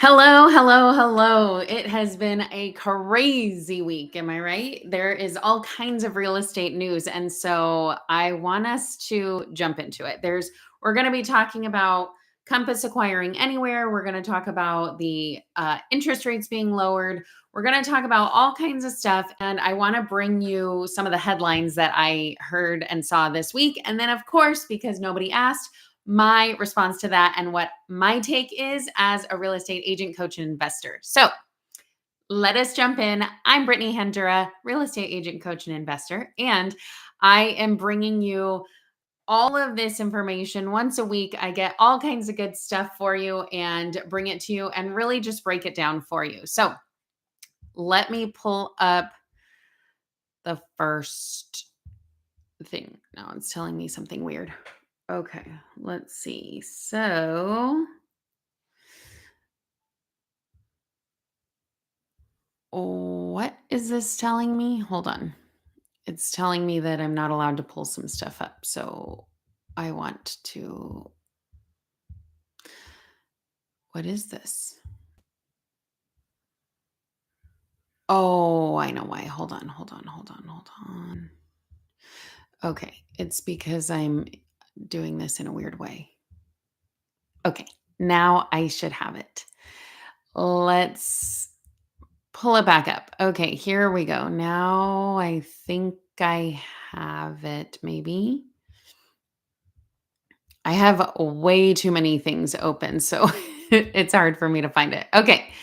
Hello, hello, hello. It has been a crazy week. Am I right? There is all kinds of real estate news. And so I want us to jump into it. We're going to be talking about Compass acquiring anywhere. We're going to talk about the interest rates being lowered. We're going to talk about all kinds of stuff. And I want to bring you some of the headlines that I heard and saw this week. And then, of course, because nobody asked, my response to that and what my take is as a real estate agent, coach, and investor. So let us jump in. I'm Brittany Handura, real estate agent, coach, and investor. And I am bringing you all of this information once a week. I get all kinds of good stuff for you and bring it to you and really just break it down for you. So let me pull up the first thing. Now it's telling me something weird. Okay, let's see. So, what is this telling me? Hold on. It's telling me that I'm not allowed to pull some stuff up. So, I want to. What is this? Oh, I know why. Hold on. Okay, it's because I'm doing this in a weird way. Okay, now I should have it. Let's pull it back up. Okay, here we go. Now I think I have it, maybe. I have way too many things open, so it's hard for me to find it. Okay,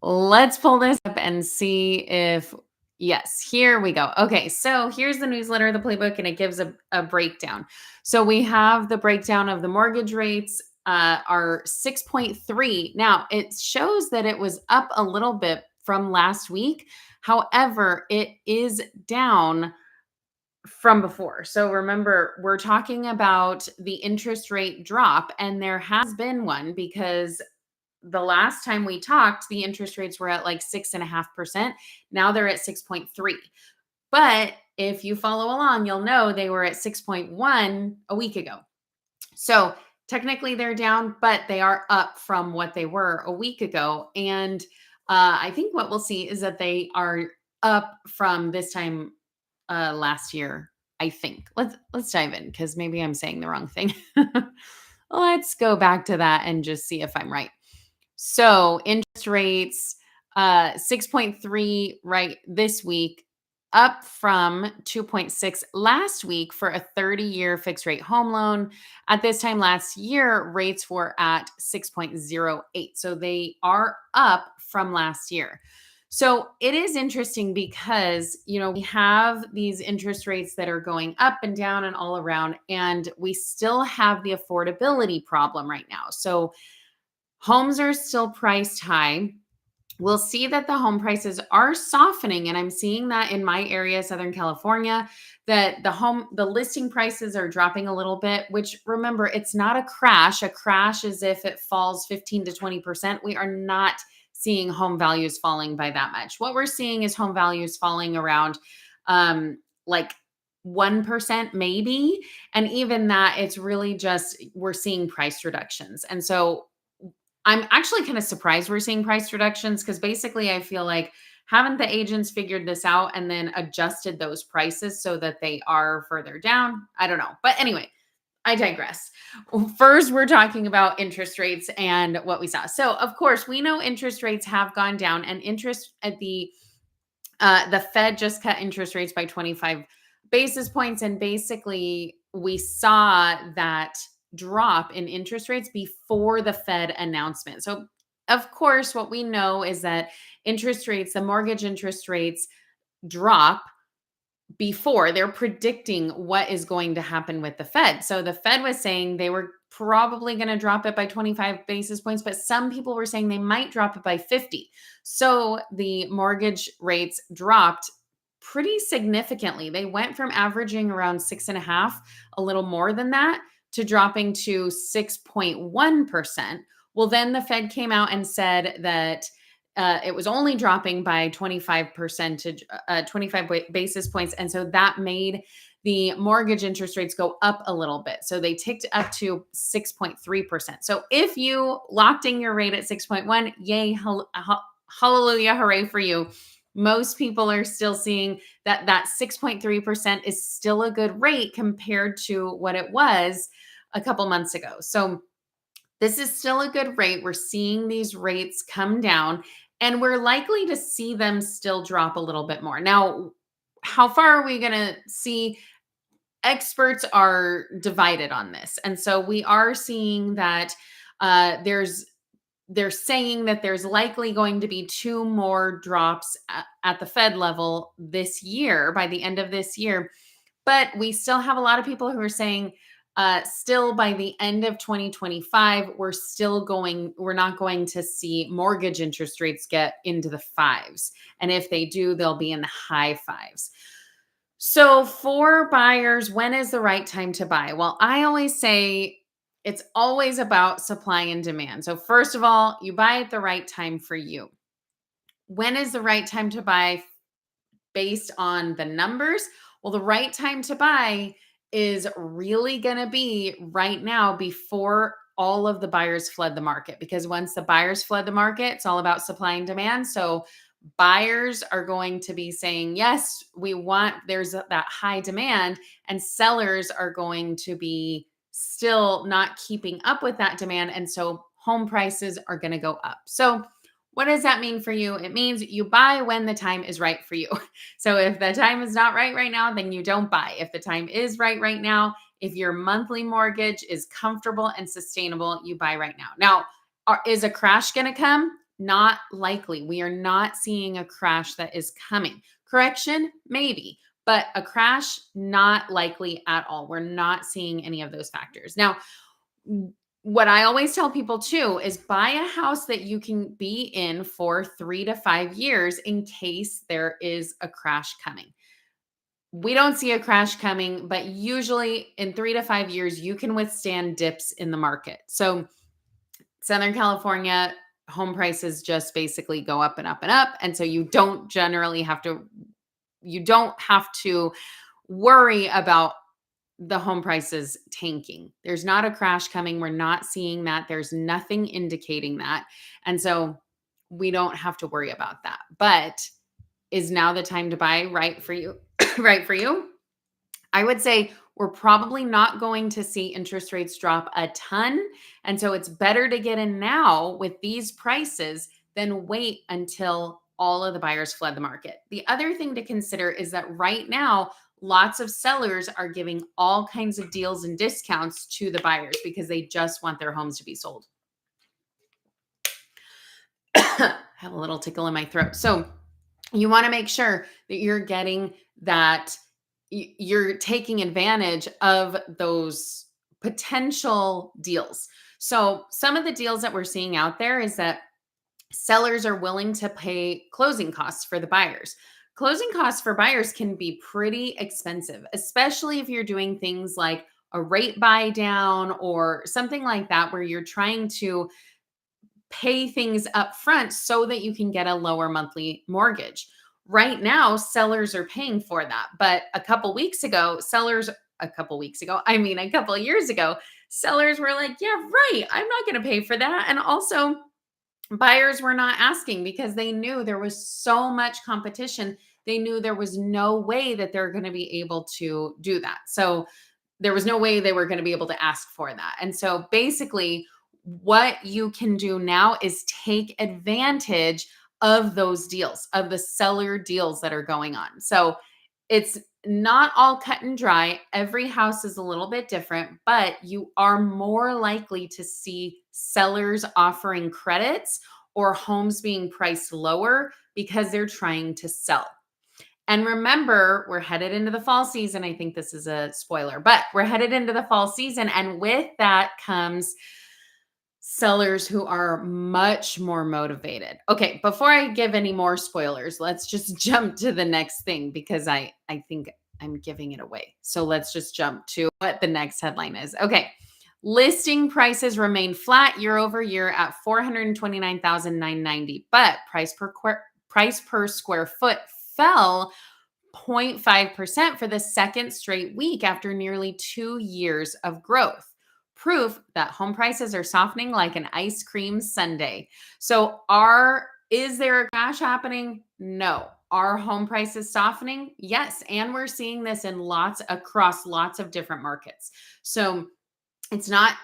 let's pull this up and see if, yes, here we go. Okay, so here's the newsletter, the playbook, and it gives a breakdown. So we have the breakdown of the mortgage rates are 6.3. Now, it shows that it was up a little bit from last week. However, it is down from before. So remember, we're talking about the interest rate drop, and there has been one because the last time we talked, the interest rates were at like 6.5%. Now they're at 6.3. But if you follow along, you'll know they were at 6.1 a week ago. So technically they're down, but they are up from what they were a week ago. And I think what we'll see is that they are up from this time last year, I think. Let's dive in because maybe I'm saying the wrong thing. Let's go back to that and just see if I'm right. So interest rates, 6.3 right this week, up from 2.6 last week for a 30-year fixed rate home loan. At this time last year, rates were at 6.08. So they are up from last year. So it is interesting because, we have these interest rates that are going up and down and all around, and we still have the affordability problem right now. So homes are still priced high. We'll see that the home prices are softening, and I'm seeing that in my area, Southern California, that the listing prices are dropping a little bit, which, remember, it's not a crash. A crash is if it falls 15 to 20%. We are not seeing home values falling by that much. What we're seeing is home values falling around like 1% maybe. And even that, it's really just, we're seeing price reductions. And so I'm actually kind of surprised we're seeing price reductions because basically I feel like, haven't the agents figured this out and then adjusted those prices so that they are further down? I don't know. But anyway, I digress. First, we're talking about interest rates and what we saw. So, of course, we know interest rates have gone down, and interest at the Fed just cut interest rates by 25 basis points, and basically we saw that drop in interest rates before the Fed announcement. So, of course, what we know is that interest rates, the mortgage interest rates, drop before they're predicting what is going to happen with the Fed. So the Fed was saying they were probably going to drop it by 25 basis points, but some people were saying they might drop it by 50. So the mortgage rates dropped pretty significantly. They went from averaging around 6.5, a little more than that, to dropping to 6.1%. Well, then the Fed came out and said that it was only dropping by 25 basis points. And so that made the mortgage interest rates go up a little bit. So they ticked up to 6.3%. So if you locked in your rate at 6.1, yay, hallelujah, hooray for you. Most people are still seeing that 6.3% is still a good rate compared to what it was a couple months ago. So this is still a good rate. We're seeing these rates come down, and we're likely to see them still drop a little bit more. Now, how far are we going to see? Experts are divided on this. And so we are seeing that they're saying that there's likely going to be two more drops at the Fed level this year, by the end of this year. But we still have a lot of people who are saying still by the end of 2025, we're not going to see mortgage interest rates get into the fives. And if they do, they'll be in the high fives. So for buyers, when is the right time to buy? Well, I always say it's always about supply and demand. So first of all, you buy at the right time for you. When is the right time to buy based on the numbers? Well, the right time to buy is really going to be right now before all of the buyers flood the market, because once the buyers flood the market, it's all about supply and demand. So buyers are going to be saying, yes, there's that high demand, and sellers are going to be still not keeping up with that demand. And so home prices are going to go up. So what does that mean for you? It means you buy when the time is right for you. So if the time is not right now, then you don't buy. If the time is right now, if your monthly mortgage is comfortable and sustainable, you buy right now. Now, is a crash going to come? Not likely. We are not seeing a crash that is coming. Correction, maybe, but a crash, not likely at all. We're not seeing any of those factors. Now, what I always tell people too is buy a house that you can be in for 3 to 5 years in case there is a crash coming. We don't see a crash coming, but usually in 3 to 5 years, you can withstand dips in the market. So Southern California home prices just basically go up and up and up. And so you don't have to worry about the home prices tanking. There's not a crash coming. We're not seeing that. There's nothing indicating that. And so we don't have to worry about that. But is now the time to buy right for you? Right for you? I would say we're probably not going to see interest rates drop a ton. And so it's better to get in now with these prices than wait until all of the buyers flood the market. The other thing to consider is that right now, lots of sellers are giving all kinds of deals and discounts to the buyers because they just want their homes to be sold. I have a little tickle in my throat. So you want to make sure that you're getting that, you're taking advantage of those potential deals. So some of the deals that we're seeing out there is that sellers are willing to pay closing costs for the buyers. Closing costs for buyers can be pretty expensive, especially if you're doing things like a rate buy down or something like that, where you're trying to pay things up front so that you can get a lower monthly mortgage. Right now, sellers are paying for that. But a couple of years ago, sellers were like, yeah, right, I'm not going to pay for that. And also, buyers were not asking because they knew there was so much competition. They knew there was no way that they're going to be able to do that. So there was no way they were going to be able to ask for that. And so basically, what you can do now is take advantage of those deals, of the seller deals that are going on. So it's not all cut and dry. Every house is a little bit different, but you are more likely to see sellers offering credits or homes being priced lower because they're trying to sell. And remember, we're headed into the fall season. I think this is a spoiler, but we're headed into the fall season. And with that comes sellers who are much more motivated. Okay, before I give any more spoilers, let's just jump to the next thing because I think I'm giving it away. So let's just jump to what the next headline is. Okay. Listing prices remain flat year over year at $429,990, but price per square foot fell 0.5% for the second straight week after nearly 2 years of growth. Proof that home prices are softening like an ice cream sundae. So, is there a crash happening? No. Are home prices softening? Yes, and we're seeing this in across lots of different markets. So, it's not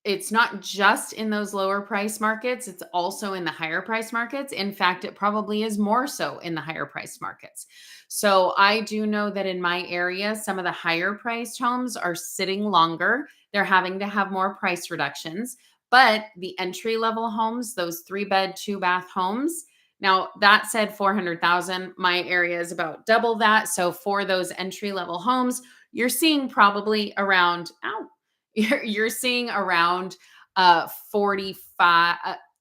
it's not just in those lower price markets, it's also in the higher price markets. In fact, it probably is more so in the higher price markets. So I do know that in my area, some of the higher priced homes are sitting longer. They're having to have more price reductions, but the entry level homes, those 3-bed, 2-bath homes, now that said 400,000, my area is about double that. So for those entry level homes, you're seeing probably around you're seeing around 45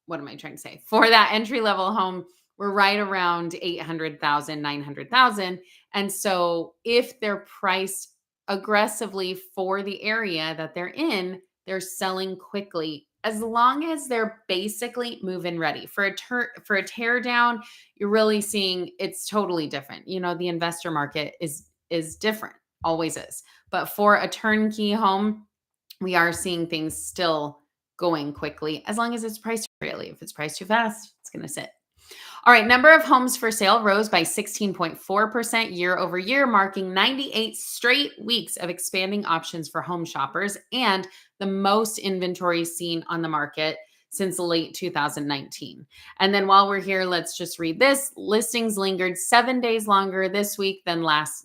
what am I trying to say? For that entry level home, we're right around 800,000, 900,000. And so if they're priced aggressively for the area that they're in, they're selling quickly as long as they're basically move-in ready. For a tear down, you're really seeing it's totally different. The investor market is different, always is. But for a turnkey home, we are seeing things still going quickly as long as it's priced appropriately. If it's priced too fast, it's going to sit. All right, number of homes for sale rose by 16.4% year over year, marking 98 straight weeks of expanding options for home shoppers and the most inventory seen on the market since late 2019. And then while we're here, let's just read this. Listings lingered 7 days longer this week than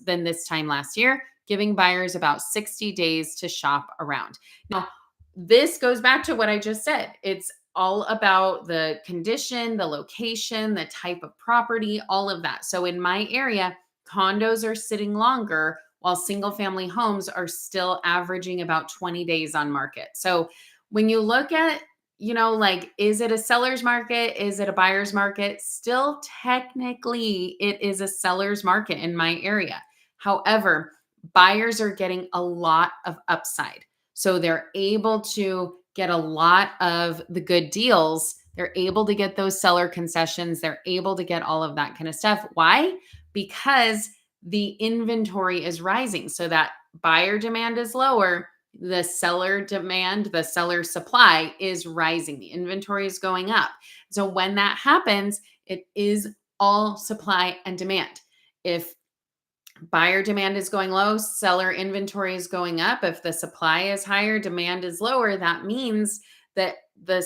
this time last year, giving buyers about 60 days to shop around. Now, this goes back to what I just said. It's all about the condition, the location, the type of property, all of that. So in my area, condos are sitting longer while single family homes are still averaging about 20 days on market. So when you look at, is it a seller's market? Is it a buyer's market? Still, technically, it is a seller's market in my area. However, buyers are getting a lot of upside. So they're able to get a lot of the good deals. They're able to get those seller concessions. They're able to get all of that kind of stuff. Why? Because the inventory is rising. So that buyer demand is lower. The seller demand, the seller supply is rising. The inventory is going up. So when that happens, it is all supply and demand. If buyer demand is going low, seller inventory is going up. If the supply is higher, demand is lower. That means that the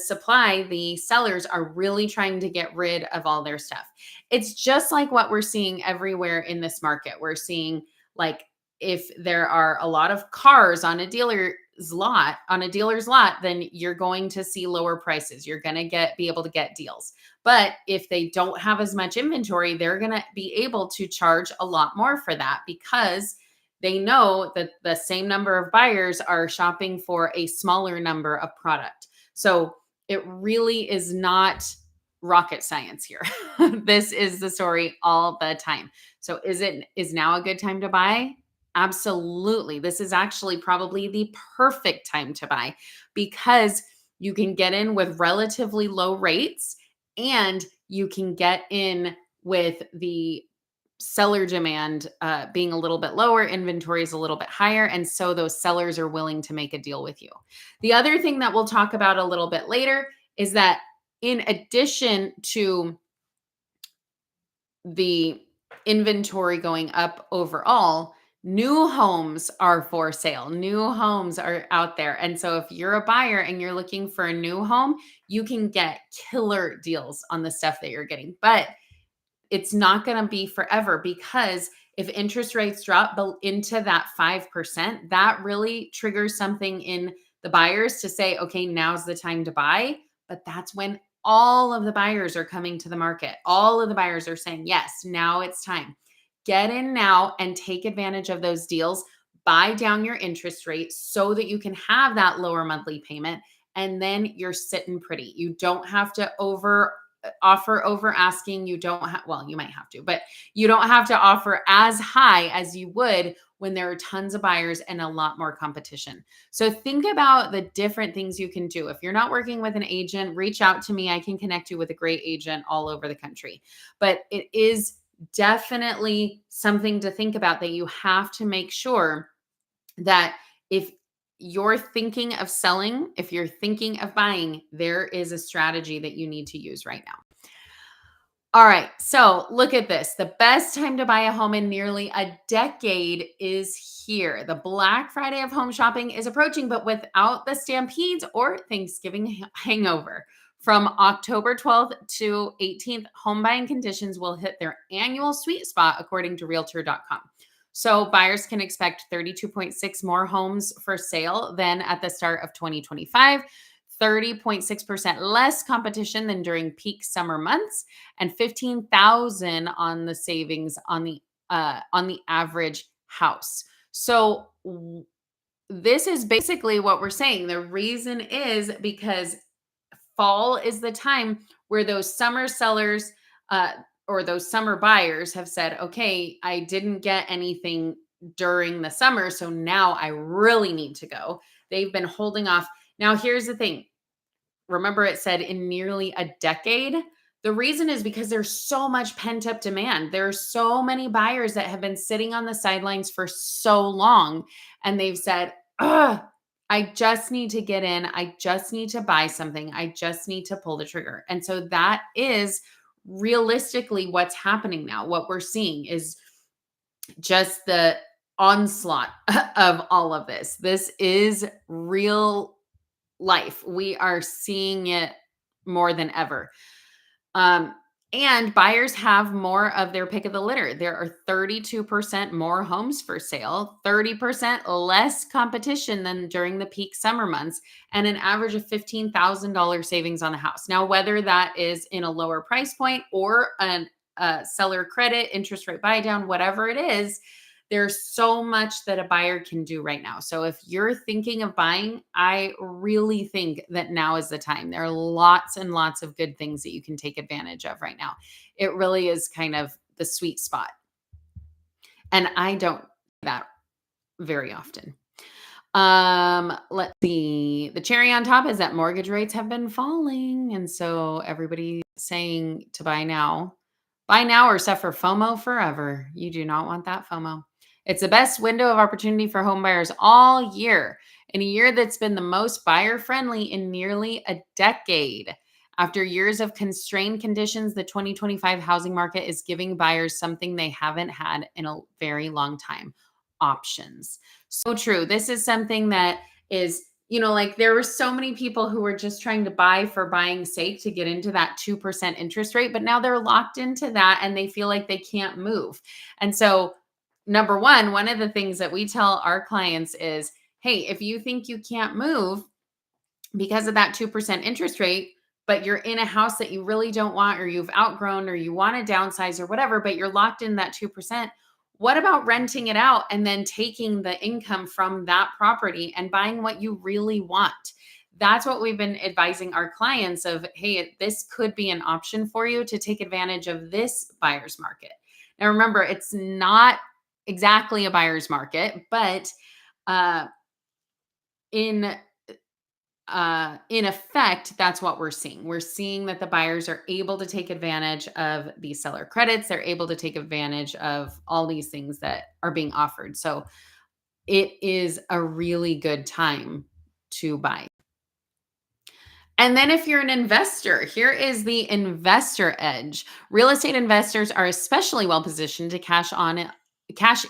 sellers are really trying to get rid of all their stuff. It's just like what we're seeing everywhere in this market. We're seeing, like, if there are a lot of cars on a dealer's lot, then you're going to see lower prices. You're going to be able to get deals. But if they don't have as much inventory, they're going to be able to charge a lot more for that because they know that the same number of buyers are shopping for a smaller number of product. So it really is not rocket science here. This is the story all the time. So is now a good time to buy? Absolutely. This is actually probably the perfect time to buy because you can get in with relatively low rates and you can get in with the seller demand being a little bit lower, inventory is a little bit higher, and so those sellers are willing to make a deal with you. The other thing that we'll talk about a little bit later is that in addition to the inventory going up overall, new homes are for sale. New homes are out there. And so if you're a buyer and you're looking for a new home, you can get killer deals on the stuff that you're getting. But it's not going to be forever because if interest rates drop into that 5%, that really triggers something in the buyers to say, okay, now's the time to buy. But that's when all of the buyers are coming to the market. All of the buyers are saying, yes, now it's time. Get in now and take advantage of those deals. Buy down your interest rate so that you can have that lower monthly payment. And then you're sitting pretty. You don't have to offer over asking. You don't have, well, you might have to, but you don't have to offer as high as you would when there are tons of buyers and a lot more competition. So think about the different things you can do. If you're not working with an agent, reach out to me. I can connect you with a great agent all over the country. But it is definitely something to think about, that you have to make sure that if you're thinking of selling, if you're thinking of buying, there is a strategy that you need to use right now. All right, so look at this. The best time to buy a home in nearly a decade is here. The Black Friday of home shopping is approaching, but without the stampedes or Thanksgiving hangover. From October 12th to 18th, home buying conditions will hit their annual sweet spot, according to Realtor.com. So buyers can expect 32.6 more homes for sale than at the start of 2025. 30.6% less competition than during peak summer months, and 15,000 on the savings on the average house. So this is basically what we're saying. The reason is because fall is the time where those summer sellers uh, or those summer buyers have said, okay, I didn't get anything during the summer, so now I really need to go. They've been holding off. Now, here's the thing. Remember, it said in nearly a decade. The reason is because there's so much pent up demand. There are so many buyers that have been sitting on the sidelines for so long, and they've said, ugh, I just need to get in. I just need to buy something. I just need to pull the trigger. And so that is realistically what's happening now. What we're seeing is just the onslaught of all of this. This is real life. We are seeing it more than ever. And buyers have more of their pick of the litter. There are 32% more homes for sale, 30% less competition than during the peak summer months, and an average of $15,000 savings on the house. Now, whether that is in a lower price point or a seller credit, interest rate buy down, whatever it is, there's so much that a buyer can do right now. So if you're thinking of buying, I really think that now is the time. There are lots and lots of good things that you can take advantage of right now. It really is kind of the sweet spot. And I don't do that very often. Let's see. The cherry on top is that mortgage rates have been falling. And so everybody's saying to buy now. Buy now or suffer FOMO forever. You do not want that FOMO. It's the best window of opportunity for home buyers all year, in a year that's been the most buyer friendly in nearly a decade. After years of constrained conditions, the 2025 housing market is giving buyers something they haven't had in a very long time: options. So true. This is something that is, like there were so many people who were just trying to buy for buying's sake to get into that 2% interest rate, but now they're locked into that and they feel like they can't move. And so, number one of the things that we tell our clients is, hey, if you think you can't move because of that 2% interest rate, but you're in a house that you really don't want, or you've outgrown, or you want to downsize or whatever, but you're locked in that 2%, what about renting it out and then taking the income from that property and buying what you really want? That's what we've been advising our clients of, hey, this could be an option for you to take advantage of this buyer's market. Now, remember, it's not exactly a buyer's market, but in effect, that's what we're seeing. We're seeing that the buyers are able to take advantage of these seller credits. They're able to take advantage of all these things that are being offered. So it is a really good time to buy. And then if you're an investor, here is the investor edge. Real estate investors are especially well positioned to cash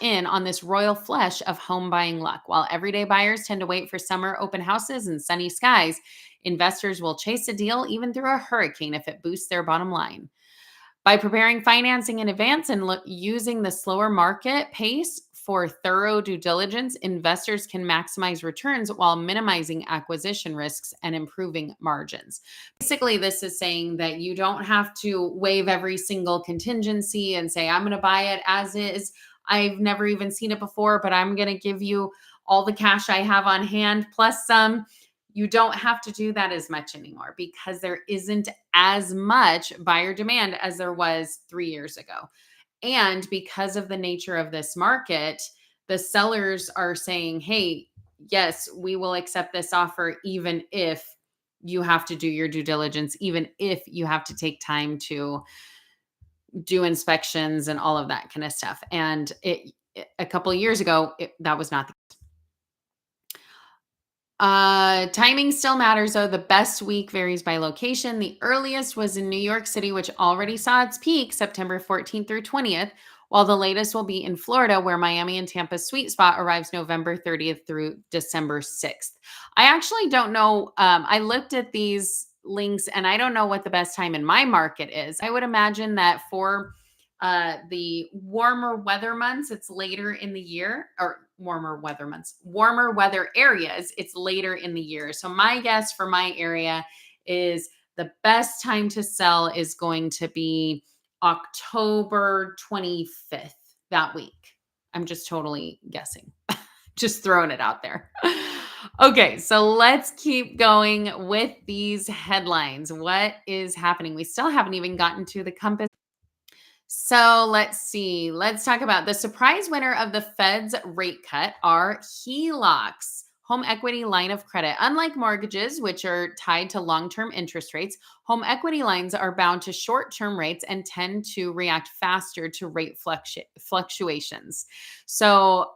in on this royal flush of home buying luck. While everyday buyers tend to wait for summer open houses and sunny skies, investors will chase a deal even through a hurricane if it boosts their bottom line. By preparing financing in advance and using the slower market pace for thorough due diligence, investors can maximize returns while minimizing acquisition risks and improving margins. Basically, this is saying that you don't have to waive every single contingency and say, I'm going to buy it as is. I've never even seen it before, but I'm going to give you all the cash I have on hand plus some. You don't have to do that as much anymore because there isn't as much buyer demand as there was 3 years ago. And because of the nature of this market, the sellers are saying, hey, yes, we will accept this offer, even if you have to do your due diligence, even if you have to take time to do inspections and all of that kind of stuff. And a couple of years ago, that was not timing still matters though. The best week varies by location. The earliest was in New York City, which already saw its peak September 14th through 20th, while the latest will be in Florida, where Miami and Tampa's sweet spot arrives November 30th through December 6th. I actually don't know. I looked at these links and I don't know what the best time in my market is. I would imagine that for the warmer weather months, it's later in the year, or warmer weather months, warmer weather areas, it's later in the year. So my guess for my area is the best time to sell is going to be October 25th, that week. I'm just totally guessing, just throwing it out there. Okay, so let's keep going with these headlines. What is happening? We still haven't even gotten to the Compass. So let's see. Let's talk about the surprise winner of the Fed's rate cut are HELOCs, home equity line of credit. Unlike mortgages, which are tied to long-term interest rates, home equity lines are bound to short-term rates and tend to react faster to rate fluctuations. So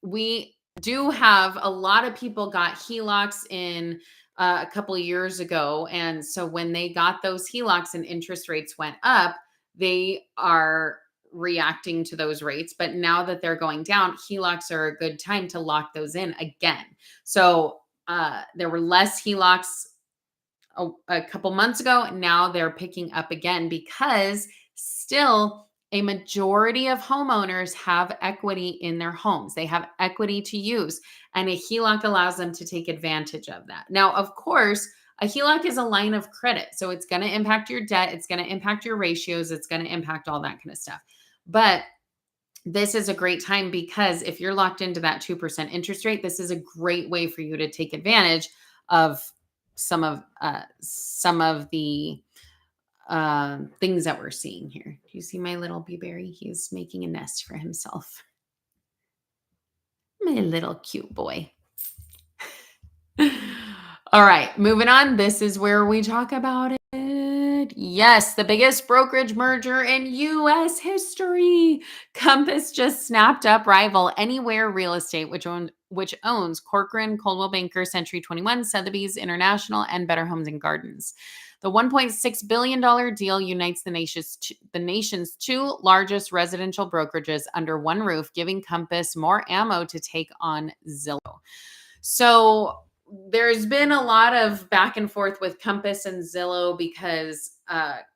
we do have a lot of people got HELOCs in a couple of years ago. And so when they got those HELOCs and interest rates went up, they are reacting to those rates. But now that they're going down, HELOCs are a good time to lock those in again. So there were less HELOCs a couple months ago. Now they're picking up again because still a majority of homeowners have equity in their homes. They have equity to use, and a HELOC allows them to take advantage of that. Now, of course, a HELOC is a line of credit. So it's going to impact your debt. It's going to impact your ratios. It's going to impact all that kind of stuff. But this is a great time because if you're locked into that 2% interest rate, this is a great way for you to take advantage of some of the things that we're seeing here. Do you see my little blueberry? He's making a nest for himself. My little cute boy. All right, moving on. This is where we talk about it. Yes, the biggest brokerage merger in U.S. history. Compass just snapped up rival Anywhere Real Estate, which owns Corcoran, Coldwell Banker, Century 21, Sotheby's International, and Better Homes and Gardens. The $1.6 billion deal unites the nation's two largest residential brokerages under one roof, giving Compass more ammo to take on Zillow. So there's been a lot of back and forth with Compass and Zillow because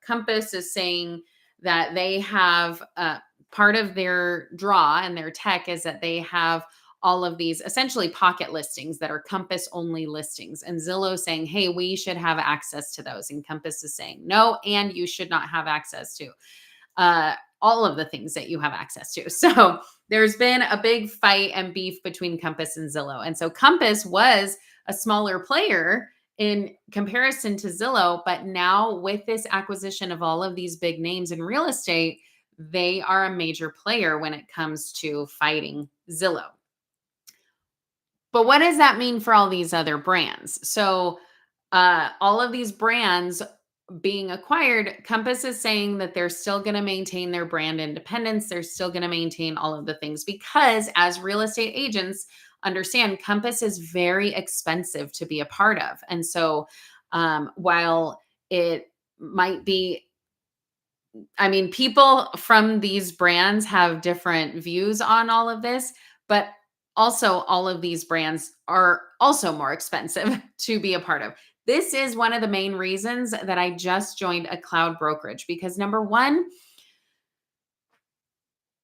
Compass is saying that they have part of their draw and their tech is that they have all of these essentially pocket listings that are Compass only listings. And Zillow saying, hey, we should have access to those. And Compass is saying, no, and you should not have access to all of the things that you have access to. So there's been a big fight and beef between Compass and Zillow. And so Compass was a smaller player in comparison to Zillow, but now with this acquisition of all of these big names in real estate, they are a major player when it comes to fighting Zillow. But what does that mean for all these other brands? So all of these brands being acquired, Compass is saying that they're still going to maintain their brand independence. They're still going to maintain all of the things because as real estate agents understand, Compass is very expensive to be a part of. And so while it might be, I mean, people from these brands have different views on all of this, but also all of these brands are also more expensive to be a part of. This is one of the main reasons that I just joined a cloud brokerage because number one,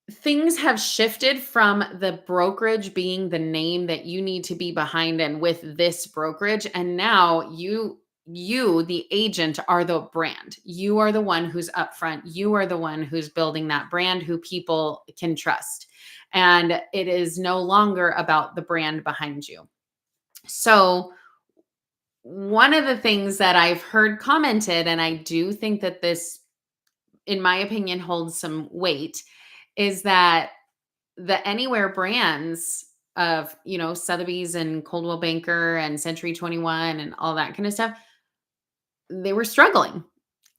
things have shifted from the brokerage being the name that you need to be behind and with this brokerage. And now you, the agent, are the brand. You are the one who's upfront. You are the one who's building that brand who people can trust. And it is no longer about the brand behind you. So one of the things that I've heard commented, and I do think that this, in my opinion, holds some weight, is that the Anywhere brands of, Sotheby's and Coldwell Banker and Century 21 and all that kind of stuff, they were struggling.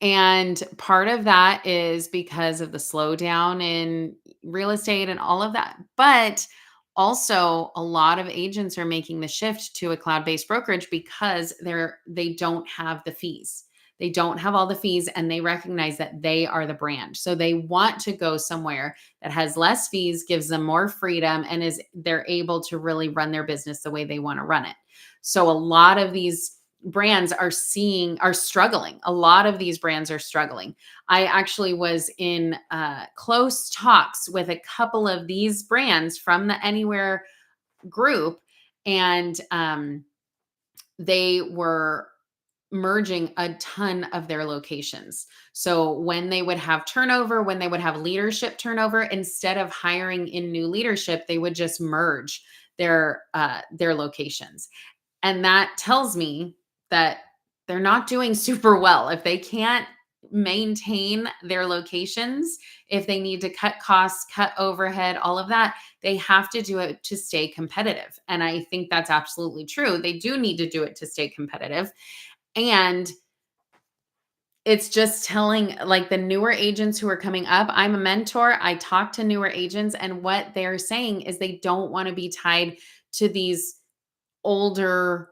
And part of that is because of the slowdown in real estate and all of that. But also a lot of agents are making the shift to a cloud-based brokerage because they don't have the fees. They don't have all the fees and they recognize that they are the brand. So they want to go somewhere that has less fees, gives them more freedom, and they're able to really run their business the way they want to run it. So a lot of these brands are struggling. A lot of these brands are struggling. I actually was in close talks with a couple of these brands from the Anywhere group, and they were merging a ton of their locations. So when they would have turnover, when they would have leadership turnover, instead of hiring in new leadership, they would just merge their locations. And that tells me that they're not doing super well. If they can't maintain their locations, if they need to cut costs, cut overhead, all of that, they have to do it to stay competitive. And I think that's absolutely true. They do need to do it to stay competitive. And it's just telling, like, the newer agents who are coming up. I'm a mentor. I talk to newer agents, and what they're saying is they don't want to be tied to these older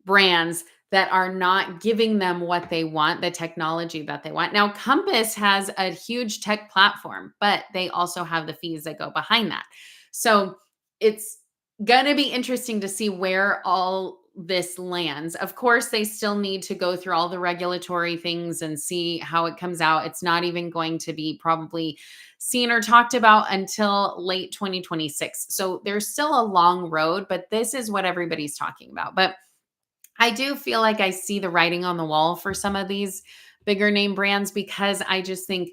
brands that are not giving them what they want, the technology that they want. Now, Compass has a huge tech platform, but they also have the fees that go behind that. So it's going to be interesting to see where all this lands. Of course, they still need to go through all the regulatory things and see how it comes out. It's not even going to be probably seen or talked about until late 2026. So there's still a long road, but this is what everybody's talking about. But I do feel like I see the writing on the wall for some of these bigger name brands, because I just think,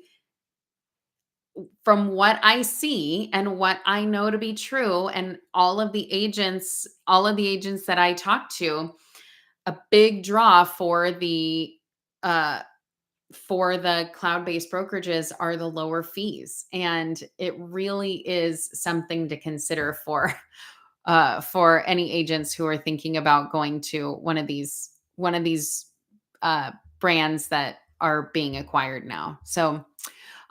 from what I see and what I know to be true, and all of the agents that I talk to, a big draw uh for the cloud-based brokerages are the lower fees. And it really is something to consider for any agents who are thinking about going to one of these uh brands that are being acquired now. So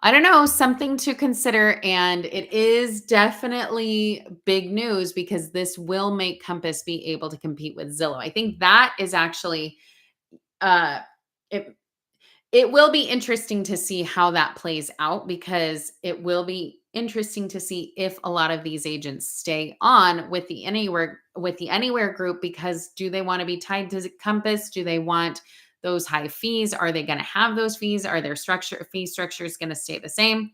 I don't know, something to consider. And it is definitely big news because this will make Compass be able to compete with Zillow. I think that is actually, uh, it, it will be interesting to see how that plays out, because it will be interesting to see if a lot of these agents stay on with the Anywhere group, because do they want to be tied to Compass? Do they want those high fees? Are they going to have those fees? Are their fee structures going to stay the same?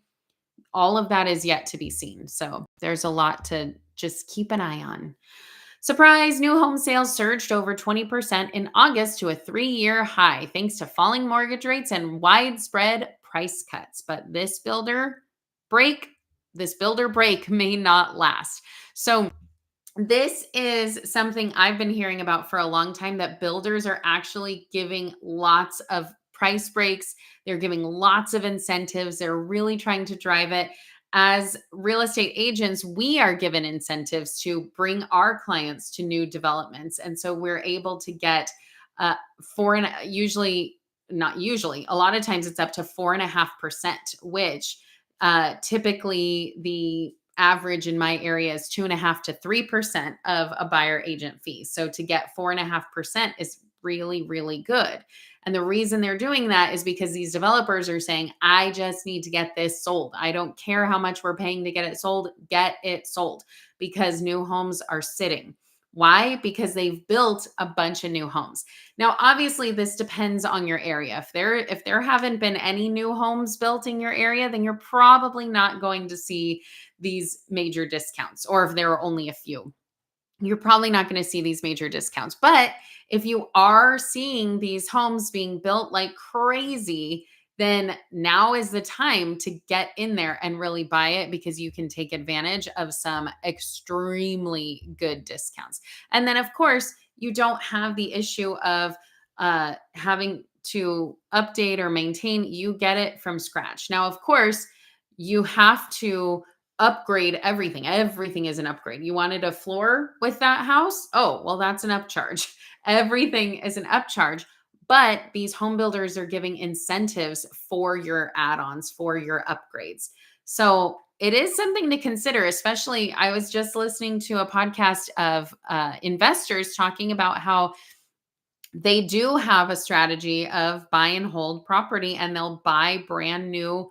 All of that is yet to be seen. So there's a lot to just keep an eye on. Surprise, new home sales surged over 20% in August to a 3-year high, thanks to falling mortgage rates and widespread price cuts. But break, this builder break may not last. So this is something I've been hearing about for a long time, that builders are actually giving lots of price breaks. They're giving lots of incentives. They're really trying to drive it. As real estate agents, we are given incentives to bring our clients to new developments. And so we're able to get four and usually, not usually, a lot of times it's up to 4.5%, which typically the average in my area is 2.5 to 3% of a buyer agent fee. So to get 4.5% is really, really good. And the reason they're doing that is because these developers are saying, I just need to get this sold. I don't care how much we're paying to get it sold, get it sold, because new homes are sitting. Why? Because they've built a bunch of new homes. Now, obviously, this depends on your area. If there haven't been any new homes built in your area, then you're probably not going to see these major discounts. Or if there are only a few, you're probably not going to see these major discounts. But if you are seeing these homes being built like crazy, then now is the time to get in there and really buy it, because you can take advantage of some extremely good discounts. And then, of course, you don't have the issue of having to update or maintain. You get it from scratch. Now, of course, you have to upgrade everything. Everything is an upgrade. You wanted a floor with that house? Oh, well, that's an upcharge. Everything is an upcharge. But these home builders are giving incentives for your add-ons, for your upgrades. So it is something to consider, especially I was just listening to a podcast of investors talking about how they do have a strategy of buy and hold property, and they'll buy brand new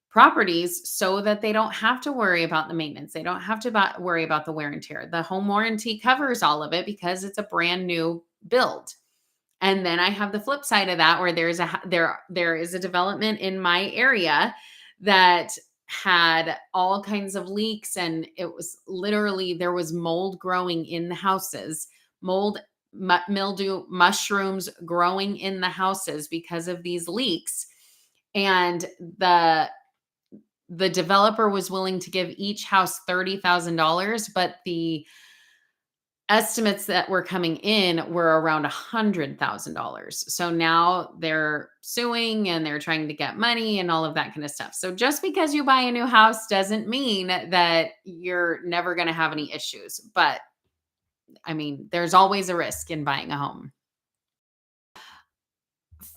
properties so that they don't have to worry about the maintenance. They don't have to worry about the wear and tear. The home warranty covers all of it because it's a brand new build. And then I have the flip side of that where there is a development in my area that had all kinds of leaks, and it was literally there was mold growing in the houses. Mold, mildew, mushrooms growing in the houses because of these leaks. And the developer was willing to give each house $30,000, but the estimates that were coming in were around $100,000. So now they're suing and they're trying to get money and all of that kind of stuff. So just because you buy a new house doesn't mean that you're never going to have any issues. But I mean, there's always a risk in buying a home.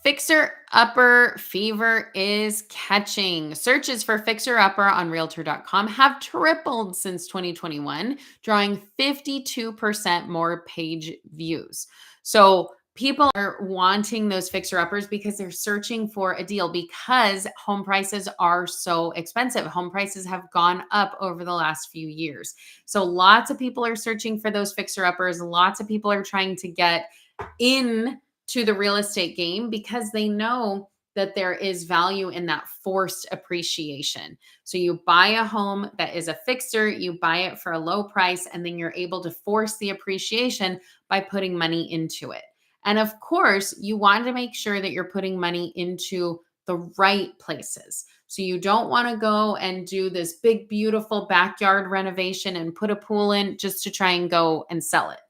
Fixer upper fever is catching. Searches for fixer upper on realtor.com have tripled since 2021, drawing 52% more page views. So people are wanting those fixer uppers because they're searching for a deal because home prices are so expensive. Home prices have gone up over the last few years. So lots of people are searching for those fixer uppers. Lots of people are trying to get in to the real estate game because they know that there is value in that forced appreciation. So you buy a home that is a fixer, you buy it for a low price, and then you're able to force the appreciation by putting money into it. And of course, you want to make sure that you're putting money into the right places. So you don't want to go and do this big, beautiful backyard renovation and put a pool in just to try and go and sell it.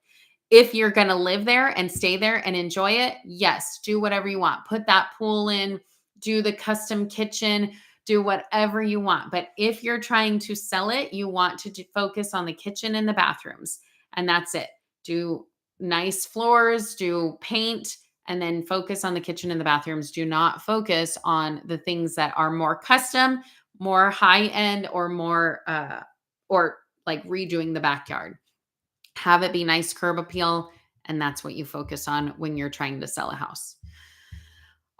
If you're going to live there and stay there and enjoy it, yes, do whatever you want. Put that pool in, do the custom kitchen, do whatever you want. But if you're trying to sell it, you want to focus on the kitchen and the bathrooms. And that's it. Do nice floors, do paint, and then focus on the kitchen and the bathrooms. Do not focus on the things that are more custom, more high end, or more, or like redoing the backyard. Have it be nice curb appeal, and that's what you focus on when you're trying to sell a house.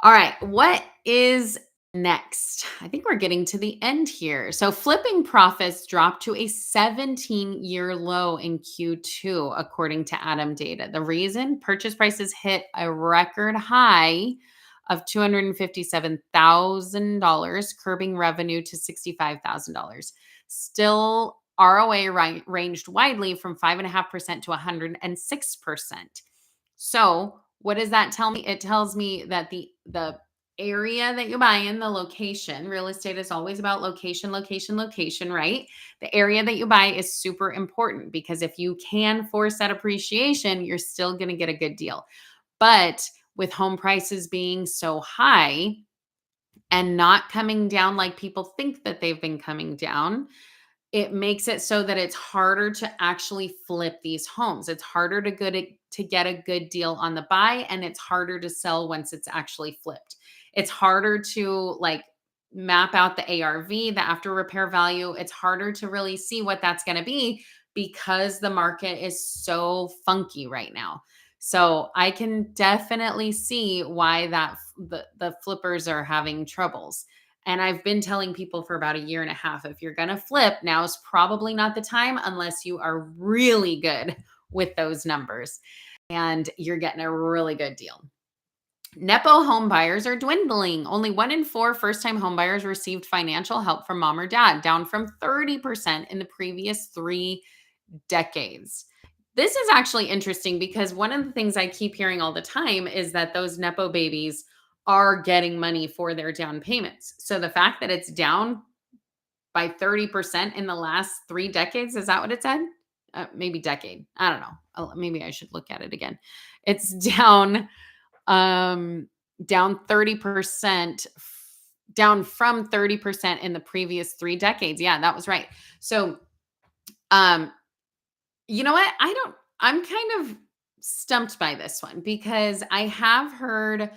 All right, what is next? I think we're getting to the end here. So flipping profits dropped to a 17-year low in Q2, according to Adam data. The reason? Purchase prices hit a record high of $257,000, curbing revenue to $65,000. Still, ROA ranged widely from 5.5% to 106%. So what does that tell me? It tells me that the area that you buy in, the location, real estate is always about location, location, location, right? The area that you buy is super important because if you can force that appreciation, you're still going to get a good deal. But with home prices being so high and not coming down like people think that they've been coming down, it makes it so that it's harder to actually flip these homes. It's harder to get a good deal on the buy, and it's harder to sell once it's actually flipped. It's harder to like map out the ARV, the after repair value. It's harder to really see what that's going to be because the market is so funky right now. So I can definitely see why the flippers are having troubles. And I've been telling people for about a year and a half, if you're going to flip, now is probably not the time unless you are really good with those numbers and you're getting a really good deal. Nepo home buyers are dwindling. Only 1 in 4 first-time home buyers received financial help from mom or dad, down from 30% in the previous 3 decades. This is actually interesting because one of the things I keep hearing all the time is that those Nepo babies are getting money for their down payments. So the fact that it's down by 30% in the last 3 decades, is that what it said? Maybe decade. I don't know. Maybe I should look at it again. It's down 30%, down from 30% in the previous 3 decades. Yeah, that was right. So, you know what? I'm kind of stumped by this one because I have heard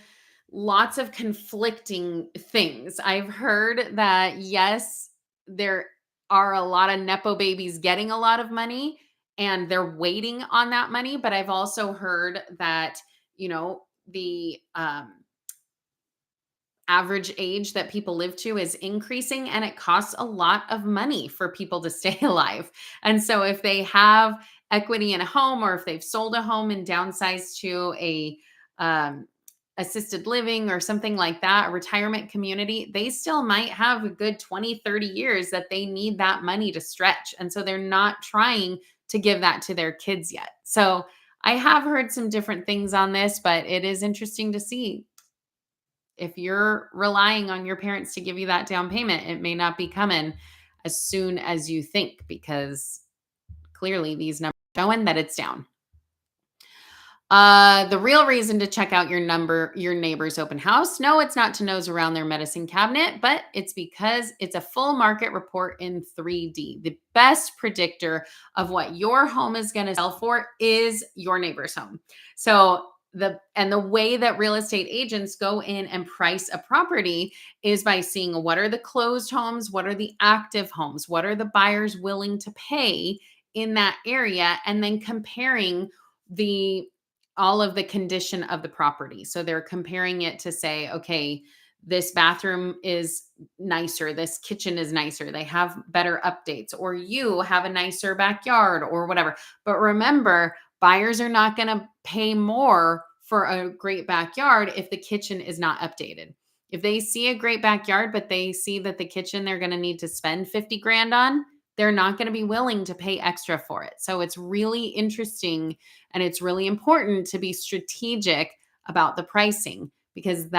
lots of conflicting things. I've heard that, yes, there are a lot of Nepo babies getting a lot of money and they're waiting on that money. But I've also heard that, the average age that people live to is increasing and it costs a lot of money for people to stay alive. And so if they have equity in a home or if they've sold a home and downsized to a um, assisted living or something like that, a retirement community, they still might have a good 20, 30 years that they need that money to stretch. And so they're not trying to give that to their kids yet. So I have heard some different things on this, but it is interesting to see if you're relying on your parents to give you that down payment, it may not be coming as soon as you think because clearly these numbers are showing that it's down. The real reason to check out your neighbor's open house. No, it's not to nose around their medicine cabinet, but it's because it's a full market report in 3D. The best predictor of what your home is going to sell for is your neighbor's home. So the way that real estate agents go in and price a property is by seeing what are the closed homes, what are the active homes, what are the buyers willing to pay in that area, and then comparing the all of the condition of the property. So they're comparing it to say, okay, this bathroom is nicer, this kitchen is nicer, they have better updates, or you have a nicer backyard or whatever. But remember, buyers are not going to pay more for a great backyard if the kitchen is not updated. If they see a great backyard, but they see that the kitchen they're going to need to spend 50 grand on, they're not going to be willing to pay extra for it. So it's really interesting and it's really important to be strategic about the pricing because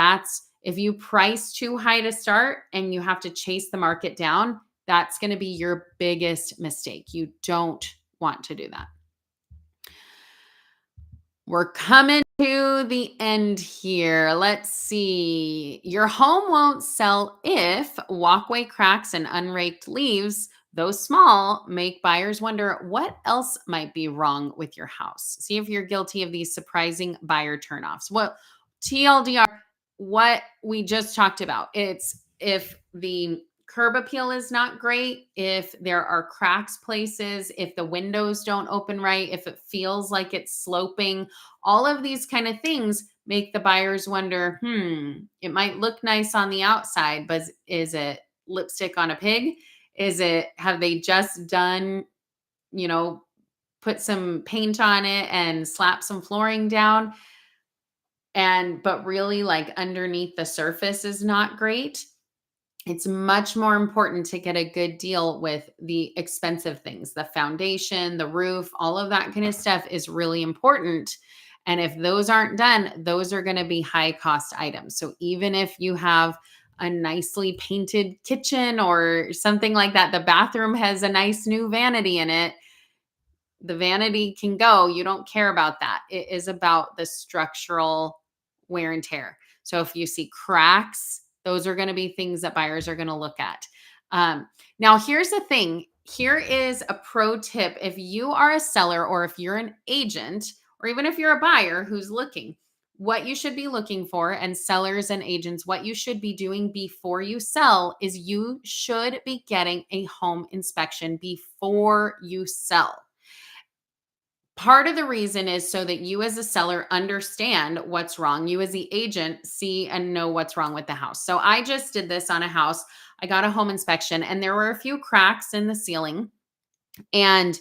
if you price too high to start and you have to chase the market down, that's going to be your biggest mistake. You don't want to do that. We're coming to the end here. Let's see. Your home won't sell if walkway cracks and unraked leaves, though small, make buyers wonder what else might be wrong with your house. See if you're guilty of these surprising buyer turnoffs. Well, TLDR, what we just talked about. It's if the curb appeal is not great, if there are cracks places, if the windows don't open right, if it feels like it's sloping, all of these kind of things make the buyers wonder, it might look nice on the outside, but is it lipstick on a pig? Have they just done, put some paint on it and slap some flooring down? But really like underneath the surface is not great. It's much more important to get a good deal with the expensive things. The foundation, the roof, all of that kind of stuff is really important. And if those aren't done, those are going to be high cost items. So even if you have a nicely painted kitchen or something like that, the bathroom has a nice new vanity in it, the vanity can go. You don't care about that. It is about the structural wear and tear. So if you see cracks, those are going to be things that buyers are going to look at. Now, here's the thing. Here is a pro tip. If you are a seller or if you're an agent, or even if you're a buyer who's looking, what you should be looking for, and sellers and agents, what you should be doing before you sell is you should be getting a home inspection before you sell. Part of the reason is so that you as a seller understand what's wrong. You as the agent see and know what's wrong with the house. So I just did this on a house. I got a home inspection and there were a few cracks in the ceiling. And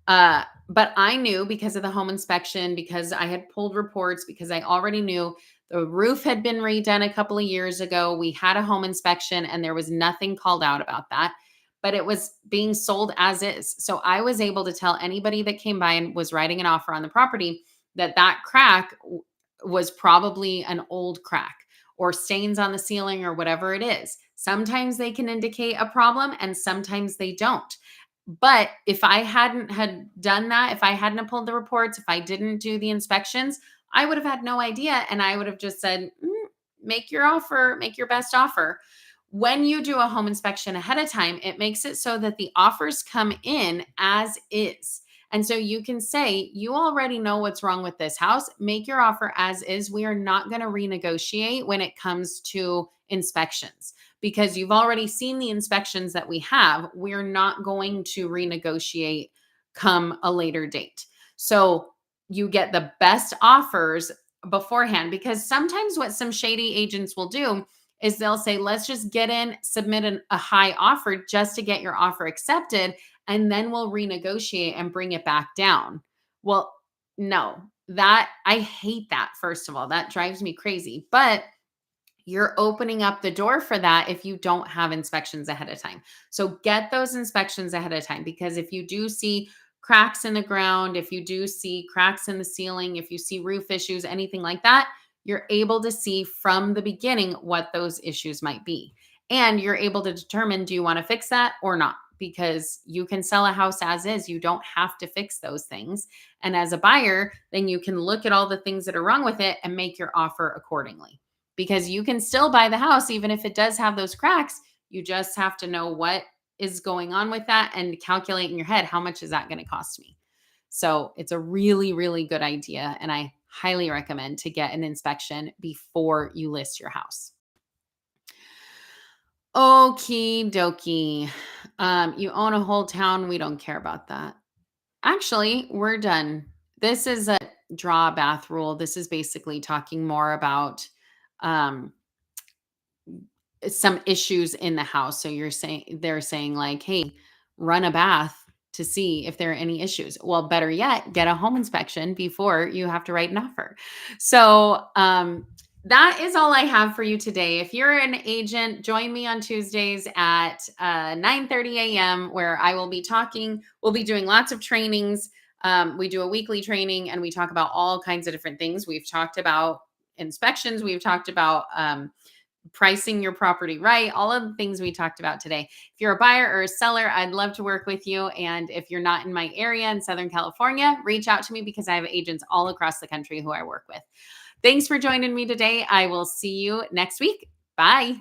but I knew because of the home inspection, because I had pulled reports, because I already knew the roof had been redone a couple of years ago. We had a home inspection and there was nothing called out about that, but it was being sold as is. So I was able to tell anybody that came by and was writing an offer on the property that that crack was probably an old crack or stains on the ceiling or whatever it is. Sometimes they can indicate a problem and sometimes they don't. But if I hadn't had done that, if I hadn't pulled the reports, if I didn't do the inspections, I would have had no idea. And I would have just said, make your offer, make your best offer. When you do a home inspection ahead of time, it makes it so that the offers come in as is. And so you can say, you already know what's wrong with this house. Make your offer as is. We are not going to renegotiate when it comes to inspections because you've already seen the inspections that we have. We're not going to renegotiate come a later date. So you get the best offers beforehand, because sometimes what some shady agents will do is they'll say, let's just get in, submit a high offer just to get your offer accepted, and then we'll renegotiate and bring it back down. Well, no, that I hate that. First of all, that drives me crazy. But you're opening up the door for that if you don't have inspections ahead of time. So get those inspections ahead of time, because if you do see cracks in the ground, if you do see cracks in the ceiling, if you see roof issues, anything like that, you're able to see from the beginning what those issues might be. And you're able to determine, do you want to fix that or not? Because you can sell a house as is. You don't have to fix those things. And as a buyer, then you can look at all the things that are wrong with it and make your offer accordingly, because you can still buy the house even if it does have those cracks. You just have to know what is going on with that and calculate in your head, how much is that going to cost me? So it's a really, really good idea. And I highly recommend to get an inspection before you list your house. Okie dokie. You own a whole town. We don't care about that. Actually, we're done. This is a draw bath rule. This is basically talking more about um, some issues in the house. So they're saying like, hey, run a bath to see if there are any issues. Well, better yet, get a home inspection before you have to write an offer. So that is all I have for you today. If you're an agent, join me on Tuesdays at 9:30 a.m. where I will be talking. We'll be doing lots of trainings. We do a weekly training and we talk about all kinds of different things. We've talked about inspections. We've talked about pricing your property right, all of the things we talked about today. If you're a buyer or a seller, I'd love to work with you. And if you're not in my area in Southern California, reach out to me because I have agents all across the country who I work with. Thanks for joining me today. I will see you next week. Bye.